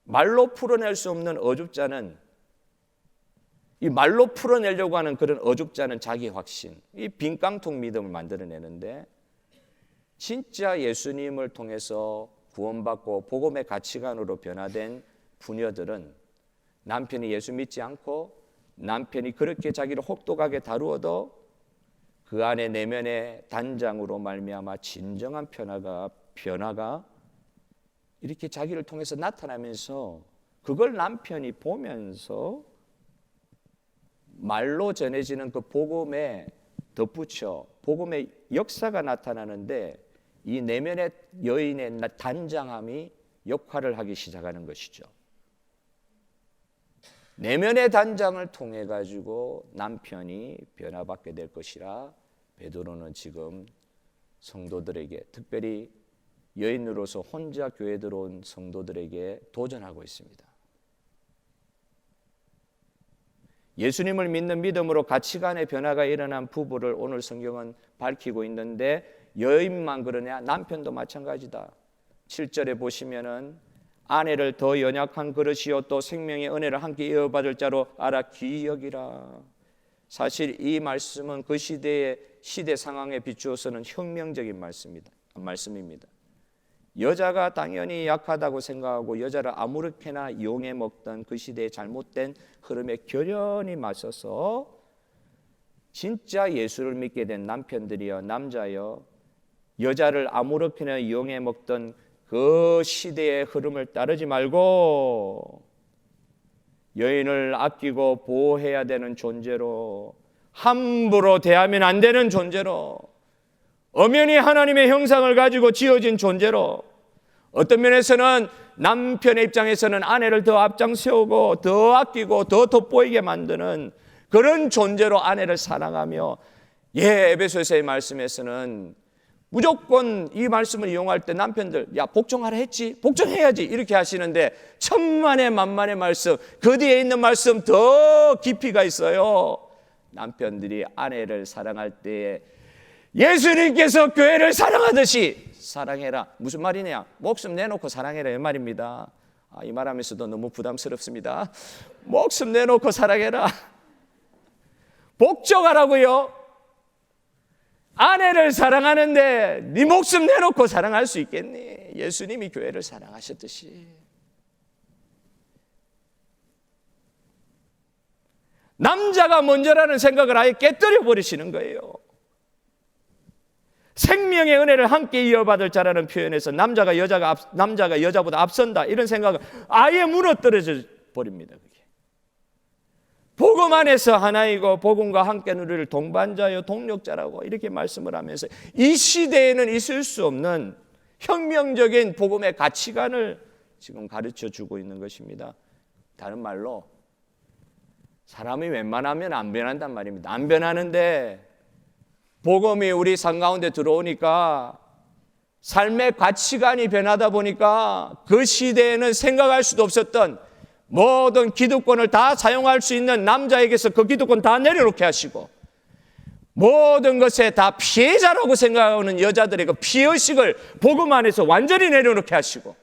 말로 풀어낼 수 없는 어줍잖은, 이 말로 풀어내려고 하는 그런 어줍잖은 자기 확신, 이 빈 깡통 믿음을 만들어내는데, 진짜 예수님을 통해서 구원받고 복음의 가치관으로 변화된 부녀들은 남편이 예수 믿지 않고 남편이 그렇게 자기를 혹독하게 다루어도 그 안에 내면의 단장으로 말미암아 진정한 변화가 이렇게 자기를 통해서 나타나면서, 그걸 남편이 보면서 말로 전해지는 그 복음에 덧붙여 복음의 역사가 나타나는데, 이 내면의 여인의 단장함이 역할을 하기 시작하는 것이죠. 내면의 단장을 통해 가지고 남편이 변화받게 될 것이라 베드로는 지금 성도들에게, 특별히 여인으로서 혼자 교회 들어온 성도들에게 도전하고 있습니다. 예수님을 믿는 믿음으로 가치관의 변화가 일어난 부부를 오늘 성경은 밝히고 있는데, 여인만 그러냐? 남편도 마찬가지다. 7절에 보시면은 아내를 더 연약한 그릇이요 또 생명의 은혜를 함께 이어받을 자로 알아 귀히 여기라. 사실 이 말씀은 그 시대 상황에 비추어서는 혁명적인 말씀입니다. 여자가 당연히 약하다고 생각하고 여자를 아무렇게나 이용해 먹던 그 시대의 잘못된 흐름에 결연히 맞서서 진짜 예수를 믿게 된 남편들이여 남자여 여자를 아무렇게나 이용해 먹던 그 시대의 흐름을 따르지 말고 여인을 아끼고 보호해야 되는 존재로, 함부로 대하면 안 되는 존재로, 엄연히 하나님의 형상을 가지고 지어진 존재로, 어떤 면에서는 남편의 입장에서는 아내를 더 앞장세우고 더 아끼고 더 돋보이게 만드는 그런 존재로 아내를 사랑하며, 에베소서의 말씀에서는 무조건 이 말씀을 이용할 때 남편들 야 복종하라 했지? 복종해야지 이렇게 하시는데 천만의 만만의 말씀, 그 뒤에 있는 말씀 더 깊이가 있어요. 남편들이 아내를 사랑할 때에 예수님께서 교회를 사랑하듯이 사랑해라. 무슨 말이냐? 목숨 내놓고 사랑해라 이 말입니다. 이 말하면서도 너무 부담스럽습니다. 목숨 내놓고 사랑해라. 복종하라고요. 아내를 사랑하는데 네 목숨 내놓고 사랑할 수 있겠니? 예수님이 교회를 사랑하셨듯이. 남자가 먼저라는 생각을 아예 깨뜨려 버리시는 거예요. 생명의 은혜를 함께 이어받을 자라는 표현에서 남자가 여자보다 앞선다 이런 생각을 아예 무너뜨려져 버립니다. 그게. 복음 안에서 하나이고 복음과 함께 누릴 동반자요 동력자라고 이렇게 말씀을 하면서 이 시대에는 있을 수 없는 혁명적인 복음의 가치관을 지금 가르쳐 주고 있는 것입니다. 다른 말로 사람이 웬만하면 안 변한단 말입니다. 안 변하는데 복음이 우리 삶 가운데 들어오니까 삶의 가치관이 변하다 보니까 그 시대에는 생각할 수도 없었던 모든 기득권을 다 사용할 수 있는 남자에게서 그 기득권 다 내려놓게 하시고 모든 것에 다 피해자라고 생각하는 여자들의 그 피의식을 복음 안에서 완전히 내려놓게 하시고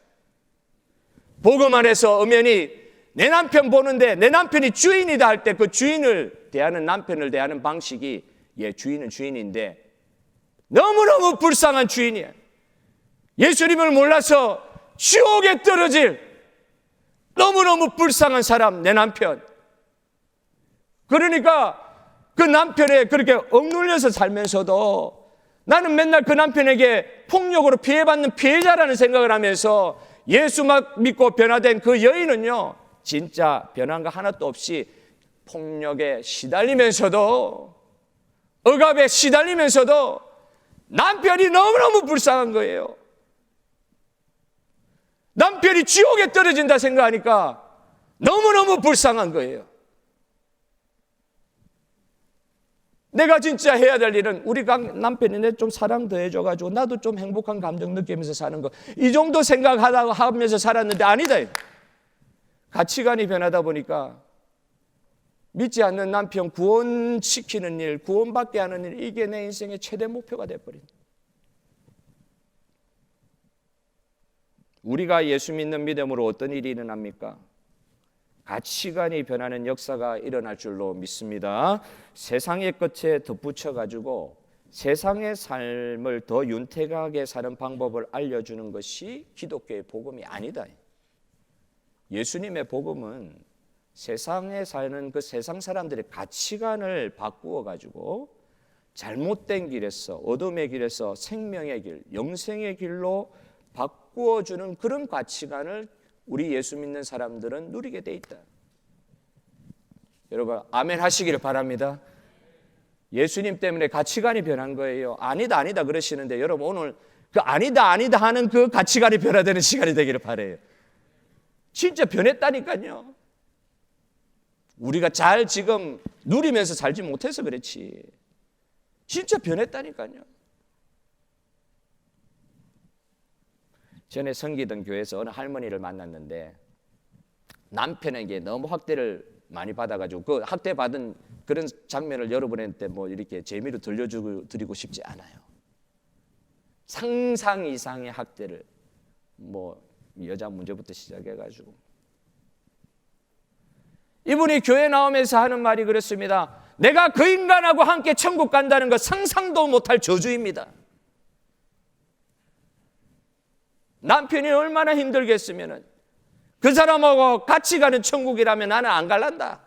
복음 안에서 엄연히 내 남편 보는데 내 남편이 주인이다 할 때 그 주인을 대하는 남편을 대하는 방식이 주인은 주인인데 너무너무 불쌍한 주인이에요. 예수님을 몰라서 지옥에 떨어질 너무너무 불쌍한 사람, 내 남편. 그러니까 그 남편에 그렇게 억눌려서 살면서도 나는 맨날 그 남편에게 폭력으로 피해받는 피해자라는 생각을 하면서 예수 믿고 변화된 그 여인은요, 진짜 변한 거 하나도 없이 폭력에 시달리면서도 억압에 시달리면서도 남편이 너무너무 불쌍한 거예요. 남편이 지옥에 떨어진다 생각하니까 너무너무 불쌍한 거예요. 내가 진짜 해야 될 일은 우리 남편이 내 좀 사랑 더 해줘가지고 나도 좀 행복한 감정 느끼면서 사는 거, 이 정도 생각하다가 하면서 살았는데 아니다. 가치관이 변하다 보니까 믿지 않는 남편 구원시키는 일, 구원받게 하는 일, 이게 내 인생의 최대 목표가 돼버린다. 우리가 예수 믿는 믿음으로 어떤 일이 일어납니까? 가치관이 변하는 역사가 일어날 줄로 믿습니다. 세상의 끝에 덧붙여가지고 세상의 삶을 더 윤택하게 사는 방법을 알려주는 것이 기독교의 복음이 아니다. 예수님의 복음은 세상에 사는 그 세상 사람들의 가치관을 바꾸어가지고 잘못된 길에서, 어둠의 길에서 생명의 길, 영생의 길로 바꾸어주는 그런 가치관을 우리 예수 믿는 사람들은 누리게 돼 있다. 여러분 아멘 하시기를 바랍니다. 예수님 때문에 가치관이 변한 거예요. 아니다 아니다 그러시는데 여러분 오늘 그 아니다 아니다 하는 그 가치관이 변화되는 시간이 되기를 바라요. 진짜 변했다니까요. 우리가 잘 지금 누리면서 살지 못해서 그렇지 진짜 변했다니까요. 전에 섬기던 교회에서 어느 할머니를 만났는데 남편에게 너무 학대를 많이 받아가지고 그 학대받은 그런 장면을 여러분한테 뭐 이렇게 재미로 들려드리고 싶지 않아요. 상상 이상의 학대를 뭐 여자 문제부터 시작해가지고 이분이 교회 나오면서 하는 말이 그렇습니다. 내가 그 인간하고 함께 천국 간다는 거 상상도 못할 저주입니다. 남편이 얼마나 힘들겠으면은 그 사람하고 같이 가는 천국이라면 나는 안 갈란다.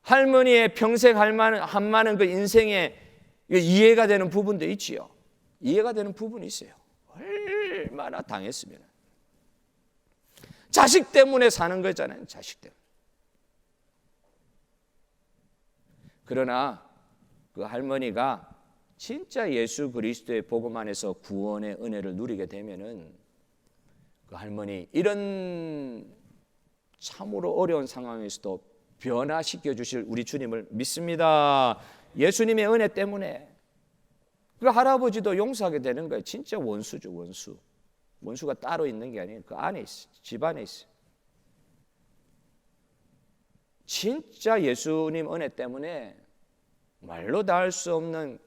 할머니의 평생 한 많은 그 인생에 이해가 되는 부분도 있지요. 이해가 되는 부분이 있어요. 얼마나 당했으면. 자식 때문에 사는 거잖아요. 자식 때문에. 그러나 그 할머니가 진짜 예수 그리스도의 복음 안에서 구원의 은혜를 누리게 되면은 그 할머니 이런 참으로 어려운 상황에서도 변화시켜 주실 우리 주님을 믿습니다. 예수님의 은혜 때문에 그 할아버지도 용서하게 되는 거예요. 진짜 원수죠, 원수. 원수가 따로 있는 게 아니에요. 그 안에 있어요. 집 안에 있어요. 진짜 예수님 은혜 때문에 말로 다 할 수 없는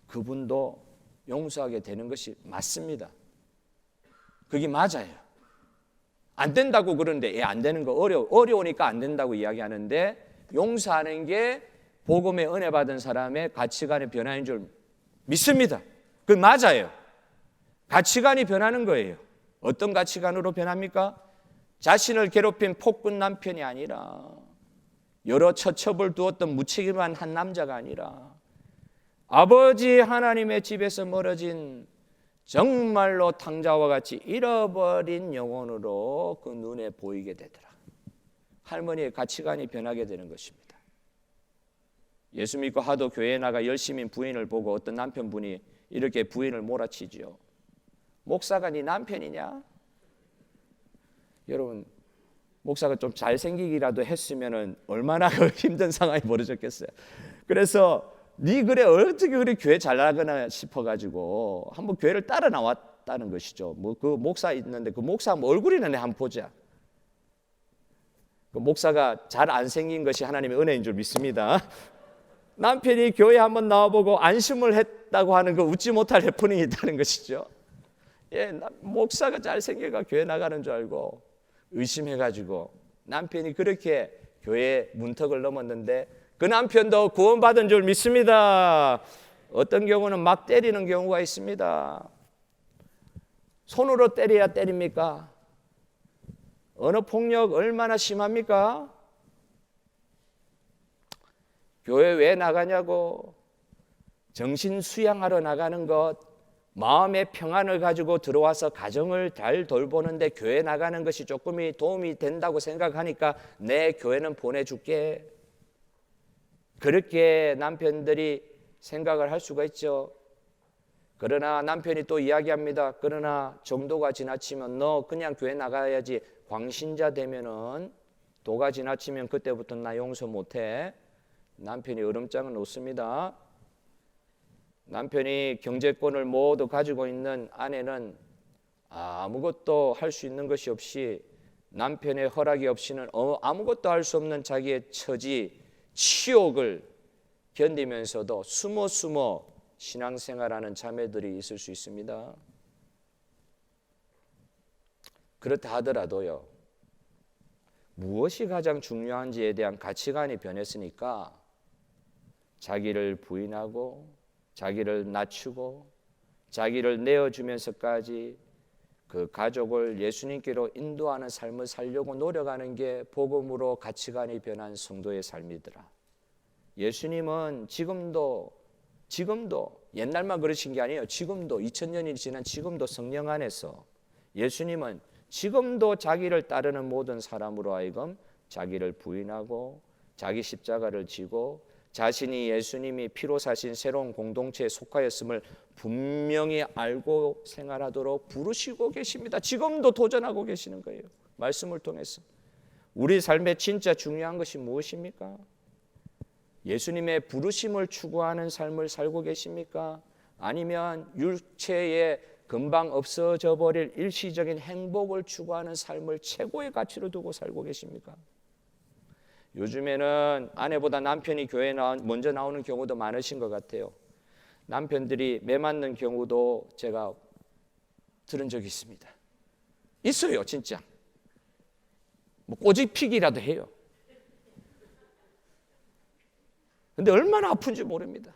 그분도 용서하게 되는 것이 맞습니다. 그게 맞아요. 안 된다고 그러는데 안 되는 거 어려우니까 안 된다고 이야기하는데 용서하는 게 복음의 은혜 받은 사람의 가치관의 변화인 줄 믿습니다. 그 맞아요. 가치관이 변하는 거예요. 어떤 가치관으로 변합니까? 자신을 괴롭힌 폭군 남편이 아니라 여러 처첩을 두었던 무책임한 한 남자가 아니라 아버지 하나님의 집에서 멀어진 정말로 탕자와 같이 잃어버린 영혼으로 그 눈에 보이게 되더라. 할머니의 가치관이 변하게 되는 것입니다. 예수 믿고 하도 교회에 나가 열심히 부인을 보고 어떤 남편분이 이렇게 부인을 몰아치지요. 목사가 네 남편이냐? 여러분, 목사가 좀 잘생기기라도 했으면 얼마나 힘든 상황이 벌어졌겠어요. 그래서 네 그래 어떻게 그래 교회 잘 나가나 싶어가지고 한번 교회를 따라 나왔다는 것이죠. 뭐 그 목사 있는데 그 목사 얼굴이나 한번 보자. 그 목사가 잘 안 생긴 것이 하나님의 은혜인 줄 믿습니다. 남편이 교회 한번 나와보고 안심을 했다고 하는 그 웃지 못할 해프닝이 있다는 것이죠. 예, 목사가 잘생겨가 교회 나가는 줄 알고 의심해가지고 남편이 그렇게 교회 문턱을 넘었는데 그 남편도 구원받은 줄 믿습니다. 어떤 경우는 막 때리는 경우가 있습니다. 손으로 때려야 때립니까? 언어폭력 얼마나 심합니까? 교회 왜 나가냐고 정신 수양하러 나가는 것, 마음의 평안을 가지고 들어와서 가정을 잘 돌보는데 교회 나가는 것이 조금이 도움이 된다고 생각하니까 내 교회는 보내줄게. 그렇게 남편들이 생각을 할 수가 있죠. 그러나 남편이 또 이야기합니다. 그러나 정도가 지나치면 너 그냥 교회 나가야지. 광신자 되면은 도가 지나치면 그때부터 나 용서 못해. 남편이 으름장을 놓습니다. 남편이 경제권을 모두 가지고 있는 아내는 아무것도 할 수 있는 것이 없이 남편의 허락이 없이는 아무것도 할 수 없는 자기의 처지 치욕을 견디면서도 숨어 신앙생활하는 자매들이 있을 수 있습니다. 그렇다 하더라도요, 무엇이 가장 중요한지에 대한 가치관이 변했으니까 자기를 부인하고 자기를 낮추고 자기를 내어주면서까지 그 가족을 예수님께로 인도하는 삶을 살려고 노력하는 게 복음으로 가치관이 변한 성도의 삶이더라. 예수님은 지금도 옛날만 그러신 게 아니에요. 지금도 2000년이 지난 지금도 성령 안에서 예수님은 지금도 자기를 따르는 모든 사람으로 하여금 자기를 부인하고 자기 십자가를 지고 자신이 예수님이 피로 사신 새로운 공동체에 속하였음을 분명히 알고 생활하도록 부르시고 계십니다. 지금도 도전하고 계시는 거예요. 말씀을 통해서. 우리 삶에 진짜 중요한 것이 무엇입니까? 예수님의 부르심을 추구하는 삶을 살고 계십니까? 아니면 육체에 금방 없어져 버릴 일시적인 행복을 추구하는 삶을 최고의 가치로 두고 살고 계십니까? 요즘에는 아내보다 남편이 교회에 먼저 나오는 경우도 많으신 것 같아요. 남편들이 매 맞는 경우도 제가 들은 적이 있습니다. 있어요, 진짜. 뭐 꼬집히기라도 해요. 근데 얼마나 아픈지 모릅니다.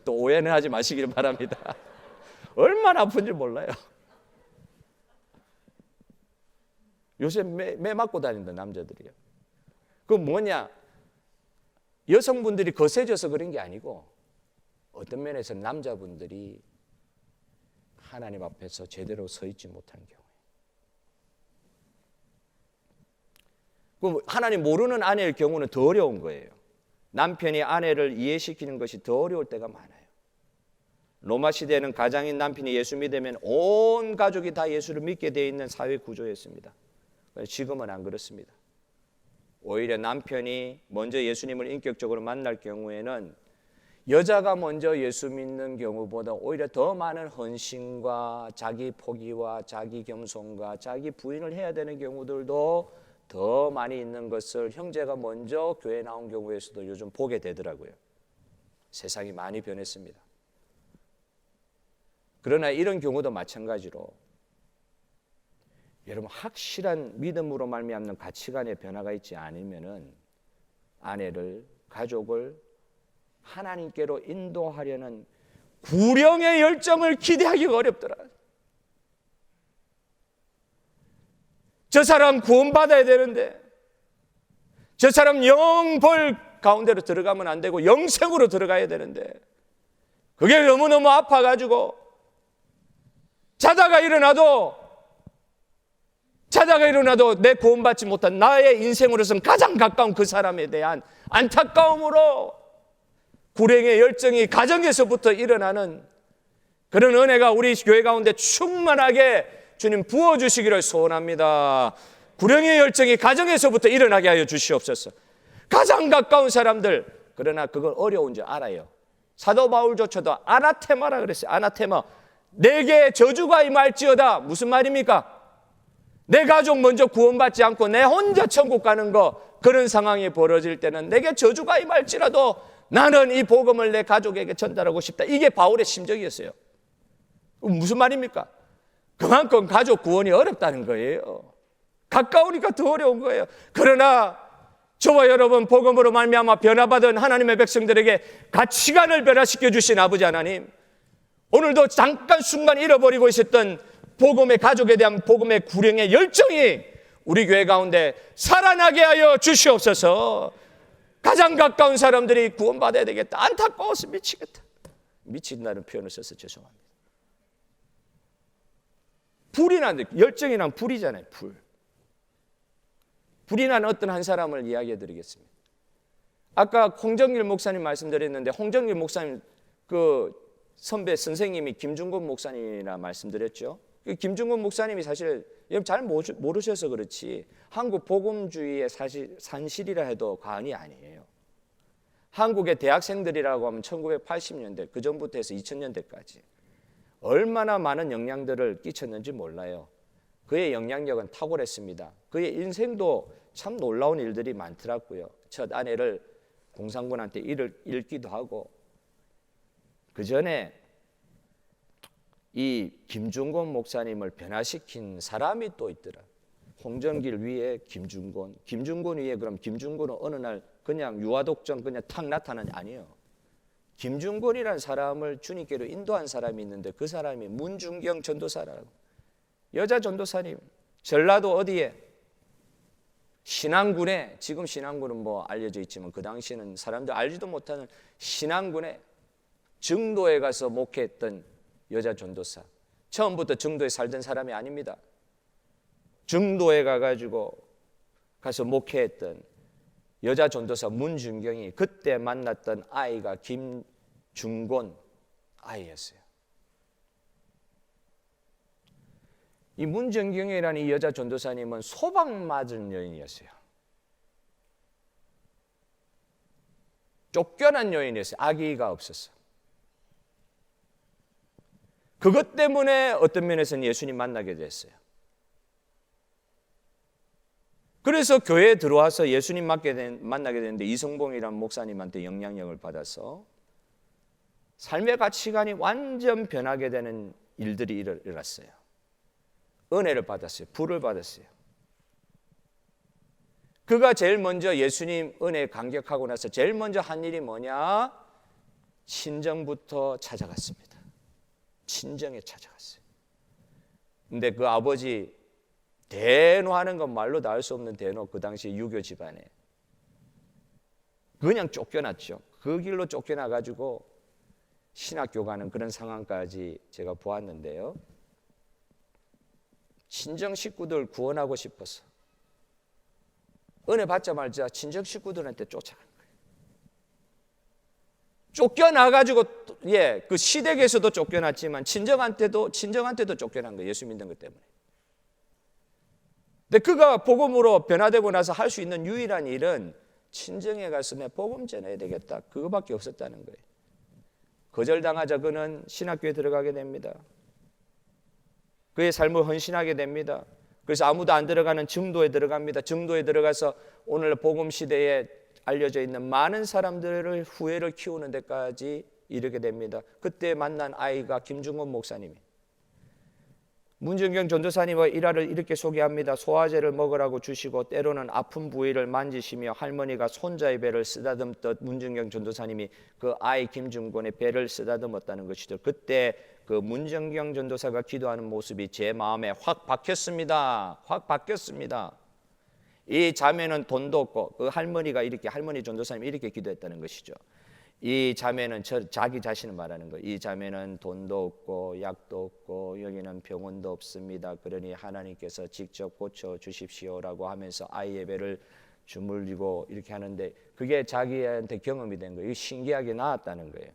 또 오해는 하지 마시길 바랍니다. 얼마나 아픈지 몰라요. 요새 매 맞고 다닌다 남자들이요. 그 뭐냐? 여성분들이 거세져서 그런 게 아니고 어떤 면에서 남자분들이 하나님 앞에서 제대로 서 있지 못한 경우에, 하나님 모르는 아내일 경우는 더 어려운 거예요. 남편이 아내를 이해시키는 것이 더 어려울 때가 많아요. 로마 시대에는 가장인 남편이 예수 믿으면 온 가족이 다 예수를 믿게 되어 있는 사회 구조였습니다. 지금은 안 그렇습니다. 오히려 남편이 먼저 예수님을 인격적으로 만날 경우에는 여자가 먼저 예수 믿는 경우보다 오히려 더 많은 헌신과 자기 포기와 자기 겸손과 자기 부인을 해야 되는 경우들도 더 많이 있는 것을 형제가 먼저 교회 나온 경우에서도 요즘 보게 되더라고요. 세상이 많이 변했습니다. 그러나 이런 경우도 마찬가지로 여러분 확실한 믿음으로 말미암는 가치관의 변화가 있지 않으면은 아내를, 가족을 하나님께로 인도하려는 구령의 열정을 기대하기가 어렵더라. 저 사람 구원받아야 되는데 저 사람 영벌 가운데로 들어가면 안 되고 영생으로 들어가야 되는데 그게 너무너무 아파가지고 자다가 일어나도 내 구원받지 못한 나의 인생으로서는 가장 가까운 그 사람에 대한 안타까움으로 구령의 열정이 가정에서부터 일어나는 그런 은혜가 우리 교회 가운데 충만하게 주님 부어주시기를 소원합니다. 구령의 열정이 가정에서부터 일어나게 하여 주시옵소서. 가장 가까운 사람들, 그러나 그건 어려운 줄 알아요. 사도 바울조차도 아나테마라 그랬어요. 아나테마. 내게 저주가 임할지어다. 무슨 말입니까? 내 가족 먼저 구원받지 않고 내 혼자 천국 가는 거, 그런 상황이 벌어질 때는 내게 저주가 임할지라도 나는 이 복음을 내 가족에게 전달하고 싶다. 이게 바울의 심정이었어요. 무슨 말입니까? 그만큼 가족 구원이 어렵다는 거예요. 가까우니까 더 어려운 거예요. 그러나 저와 여러분 복음으로 말미암아 변화받은 하나님의 백성들에게 가치관을 변화시켜 주신 아버지 하나님, 오늘도 잠깐 순간 잃어버리고 있었던 복음의 가족에 대한 복음의 구령의 열정이 우리 교회 가운데 살아나게 하여 주시옵소서. 가장 가까운 사람들이 구원받아야 되겠다. 안타까워서 미치겠다. 미친다는 표현을 써서 죄송합니다. 불이 나는, 열정이 난 불이잖아요. 불이 나는 어떤 한 사람을 이야기해 드리겠습니다. 아까 홍정길 목사님 말씀드렸는데, 홍정길 목사님 그 선배 선생님이 김중곤 목사님이라 말씀드렸죠. 김중곤 목사님이 사실 잘 모르셔서 그렇지 한국 복음주의의 사실 산실이라 해도 과언이 아니에요. 한국의 대학생들이라고 하면 1980년대 그 전부터 해서 2000년대까지 얼마나 많은 영향들을 끼쳤는지 몰라요. 그의 영향력은 탁월했습니다. 그의 인생도 참 놀라운 일들이 많더라고요. 첫 아내를 공산군한테 잃기도 하고, 그 전에 이 김중곤 목사님을 변화시킨 사람이 또 있더라. 홍정길 위에 김중곤 위에, 그럼 김중곤은 어느 날 그냥 유아독전 그냥 탁 나타나냐? 아니에요. 김중곤이라는 사람을 주님께로 인도한 사람이 있는데 그 사람이 문중경 전도사라고, 여자 전도사님, 전라도 어디에? 신안군에, 지금 신안군은 뭐 알려져 있지만 그 당시에는 사람들 알지도 못하는 신안군에 정도에 가서 목회했던 여자 전도사. 처음부터 정도에 살던 사람이 아닙니다. 정도에 가서 목회했던 여자 전도사 문중경이 그때 만났던 아이가 김중곤 아이였어요. 이 문중경이라는 이 여자 전도사님은 소방 맞은 여인이었어요. 쫓겨난 여인이었어요. 아기가 없었어. 그것 때문에 어떤 면에서는 예수님 만나게 됐어요. 그래서 교회에 들어와서 예수님 만나게 됐는데 이성봉이라는 목사님한테 영향력을 받아서 삶의 가치관이 완전 변하게 되는 일들이 일어났어요. 은혜를 받았어요. 불을 받았어요. 그가 제일 먼저 예수님 은혜에 감격하고 나서 제일 먼저 한 일이 뭐냐? 친정부터 찾아갔습니다. 친정에 찾아갔어요. 근데 그 아버지 대노하는 건 말로 다 할 수 없는 대노, 그 당시 유교 집안에 그냥 쫓겨났죠. 그 길로 쫓겨나가지고 신학교 가는 그런 상황까지 제가 보았는데요. 친정 식구들 구원하고 싶어서 은혜 받자마자 친정 식구들한테 쫓아간 거예요. 쫓겨나가지고 그 시댁에서도 쫓겨났지만 친정한테도 쫓겨난 거예요. 예수 믿는 것 때문에. 근데 그가 복음으로 변화되고 나서 할 수 있는 유일한 일은 친정에 가서 내 복음 전해야 되겠다. 그거밖에 없었다는 거예요. 거절당하자 그는 신학교에 들어가게 됩니다. 그의 삶을 헌신하게 됩니다. 그래서 아무도 안 들어가는 증도에 들어갑니다. 증도에 들어가서 오늘 복음 시대에 알려져 있는 많은 사람들을 후회를 키우는 데까지 이르게 됩니다. 그때 만난 아이가 김중원 목사님이 문정경 전도사님의 일화를 이렇게 소개합니다. 소화제를 먹으라고 주시고 때로는 아픈 부위를 만지시며 할머니가 손자의 배를 쓰다듬듯 문정경 전도사님이 그 아이 김중권의 배를 쓰다듬었다는 것이죠. 그때 그 문정경 전도사가 기도하는 모습이 제 마음에 확 박혔습니다. 확 박혔습니다. 이 자매는 돈도 없고 그 할머니가 이렇게 할머니 전도사님이 이렇게 기도했다는 것이죠. 이 자매는 자기 자신을 말하는 거예요. 이 자매는 돈도 없고 약도 없고 여기는 병원도 없습니다. 그러니 하나님께서 직접 고쳐 주십시오라고 하면서 아이의 배를 주물리고 이렇게 하는데 그게 자기한테 경험이 된 거예요. 신기하게 나았다는 거예요.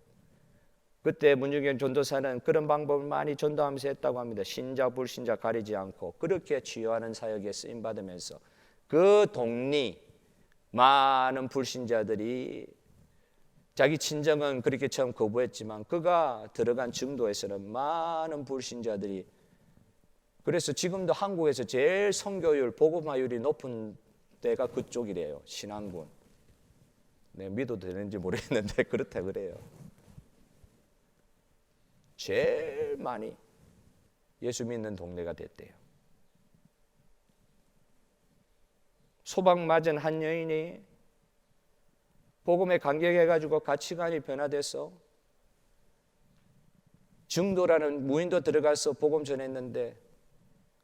그때 문정경 전도사는 그런 방법을 많이 전도하면서 했다고 합니다. 신자 불신자 가리지 않고 그렇게 치유하는 사역에 쓰임받으면서 그 동리 많은 불신자들이 자기 친정은 그렇게 처음 거부했지만 그가 들어간 증도에서는 많은 불신자들이 그래서 지금도 한국에서 제일 선교율 복음화율이 높은 데가 그쪽이래요. 신안군. 네, 믿어도 되는지 모르겠는데 그렇다 그래요. 제일 많이 예수 믿는 동네가 됐대요. 소방 맞은 한 여인이 복음에 감격해가지고 가치관이 변화돼서 증도라는 무인도 들어가서 복음 전했는데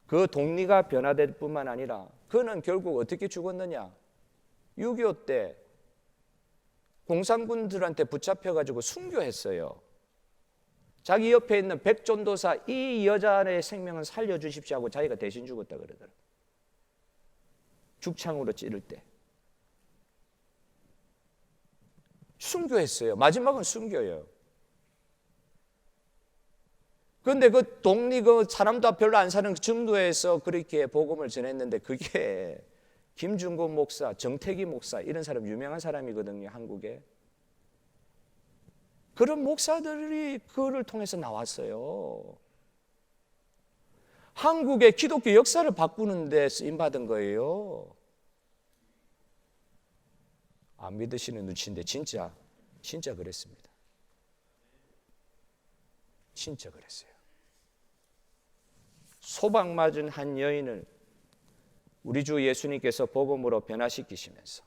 그 동리가 변화될 뿐만 아니라 그는 결국 어떻게 죽었느냐? 6.25 때 공산군들한테 붙잡혀가지고 순교했어요. 자기 옆에 있는 백전도사 이 여자의 생명을 살려주십시오 하고 자기가 대신 죽었다 그러더라고요. 죽창으로 찌를 때 순교했어요. 마지막은 순교예요. 그런데 그 동리 그 사람도 별로 안 사는 증도에서 그렇게 복음을 전했는데 그게 김중곤 목사, 정태기 목사 이런 사람 유명한 사람이거든요. 한국에. 그런 목사들이 그를 통해서 나왔어요. 한국의 기독교 역사를 바꾸는 데 쓰임받은 거예요. 안 믿으시는 눈치인데 진짜 그랬습니다. 진짜 그랬어요. 소방 맞은 한 여인을 우리 주 예수님께서 복음으로 변화시키시면서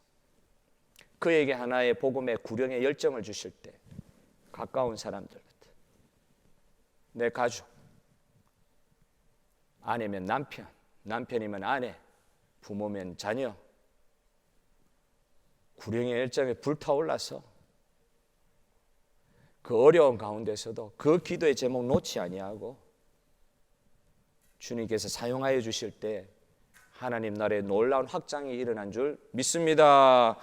그에게 하나의 복음의 구령의 열정을 주실 때 가까운 사람들부터 내 가족, 아내면 남편, 남편이면 아내, 부모면 자녀 구령의 열정에 불타올라서 그 어려운 가운데서도 그 기도의 제목 놓지 아니하고 주님께서 사용하여 주실 때 하나님 나라의 놀라운 확장이 일어난 줄 믿습니다.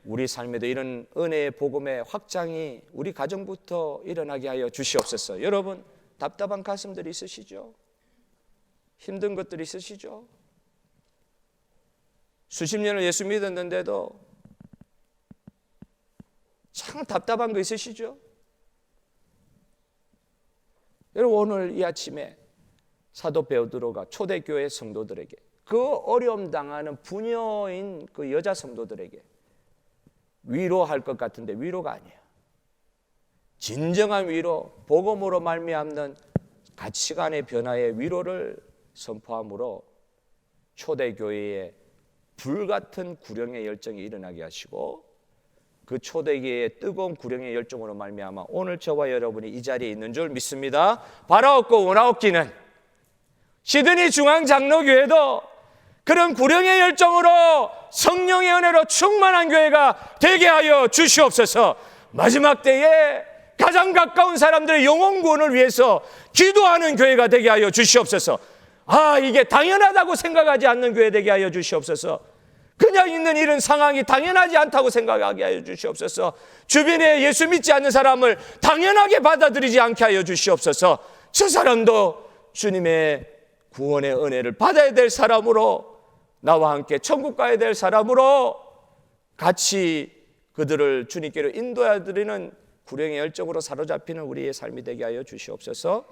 우리 삶에도 이런 은혜의 복음의 확장이 우리 가정부터 일어나게 하여 주시옵소서. 여러분 답답한 가슴들이 있으시죠? 힘든 것들이 있으시죠? 수십 년을 예수 믿었는데도 참 답답한 거 있으시죠? 여러분 오늘 이 아침에 사도 베드로가 초대교회 성도들에게 그 어려움 당하는 부녀인 그 여자 성도들에게 위로할 것 같은데 위로가 아니에요. 진정한 위로, 복음으로 말미암는 가치관의 변화의 위로를 선포함으로 초대교회에 불같은 구령의 열정이 일어나게 하시고 그 초대기의 뜨거운 구령의 열정으로 말미암아 오늘 저와 여러분이 이 자리에 있는 줄 믿습니다. 바라옵고 원하옵기는 시드니 중앙장로교회도 그런 구령의 열정으로 성령의 은혜로 충만한 교회가 되게 하여 주시옵소서. 마지막 때에 가장 가까운 사람들의 영혼 구원을 위해서 기도하는 교회가 되게 하여 주시옵소서. 이게 당연하다고 생각하지 않는 교회 되게 하여 주시옵소서. 그냥 있는 이런 상황이 당연하지 않다고 생각하게 하여 주시옵소서. 주변에 예수 믿지 않는 사람을 당연하게 받아들이지 않게 하여 주시옵소서. 저 사람도 주님의 구원의 은혜를 받아야 될 사람으로, 나와 함께 천국 가야 될 사람으로 같이 그들을 주님께로 인도해 드리는 구령의 열정으로 사로잡히는 우리의 삶이 되게 하여 주시옵소서.